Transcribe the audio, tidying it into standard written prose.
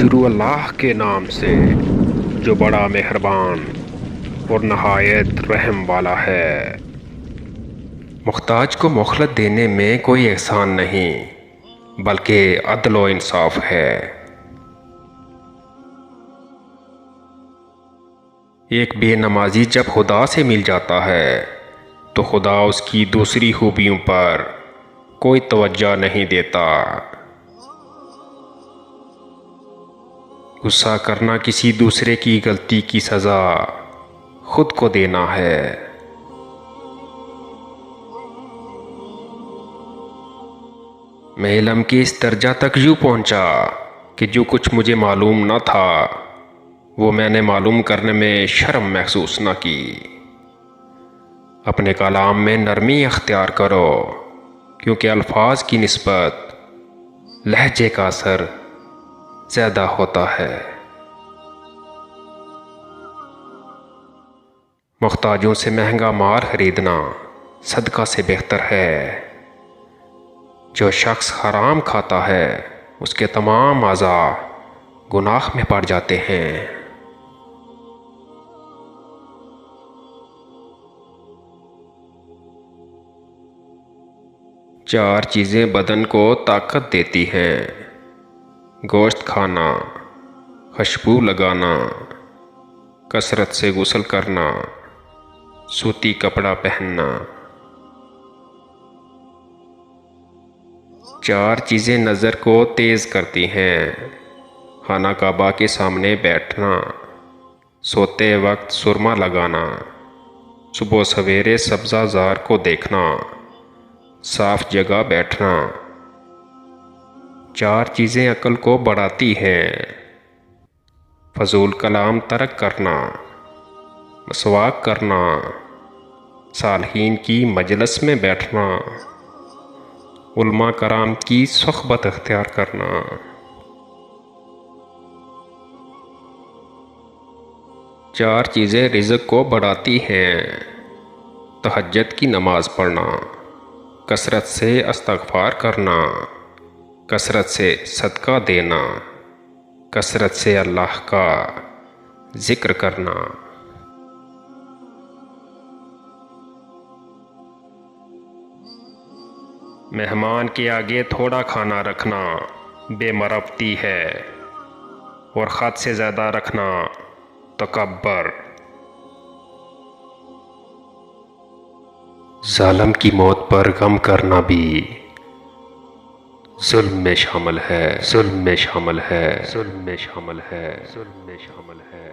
شروع اللہ کے نام سے جو بڑا مہربان اور نہایت رحم والا ہے۔ محتاج کو مہلت دینے میں کوئی احسان نہیں بلکہ عدل و انصاف ہے۔ ایک بے نمازی جب خدا سے مل جاتا ہے تو خدا اس کی دوسری خوبیوں پر کوئی توجہ نہیں دیتا۔ غصہ کرنا کسی دوسرے کی غلطی کی سزا خود کو دینا ہے۔ میں علم کے اس درجہ تک یوں پہنچا کہ جو کچھ مجھے معلوم نہ تھا وہ میں نے معلوم کرنے میں شرم محسوس نہ کی۔ اپنے کلام میں نرمی اختیار کرو کیونکہ الفاظ کی نسبت لہجے کا اثر زیادہ ہوتا ہے۔ محتاجوں سے مہنگا مال خریدنا صدقہ سے بہتر ہے۔ جو شخص حرام کھاتا ہے اس کے تمام اعضاء گناہ میں پڑ جاتے ہیں۔ چار چیزیں بدن کو طاقت دیتی ہیں: گوشت کھانا، خوشبو لگانا، کثرت سے غسل کرنا، سوتی کپڑا پہننا۔ چار چیزیں نظر کو تیز کرتی ہیں: خانہ کعبہ کے سامنے بیٹھنا، سوتے وقت سرما لگانا، صبح سویرے سبزہ زار کو دیکھنا، صاف جگہ بیٹھنا۔ چار چیزیں عقل کو بڑھاتی ہیں: فضول کلام ترک کرنا، مسواک کرنا، صالحین کی مجلس میں بیٹھنا، علماء کرام کی صحبت اختیار کرنا۔ چار چیزیں رزق کو بڑھاتی ہیں: تہجد کی نماز پڑھنا، کثرت سے استغفار کرنا، کثرت سے صدقہ دینا، کثرت سے اللہ کا ذکر کرنا۔ مہمان کے آگے تھوڑا کھانا رکھنا بے مربتی ہے اور حد سے زیادہ رکھنا تکبر۔ ظالم کی موت پر غم کرنا بھی ظلم میں شامل ہے، ظلم میں شامل ہے، ظلم میں شامل ہے، ظلم میں شامل ہے۔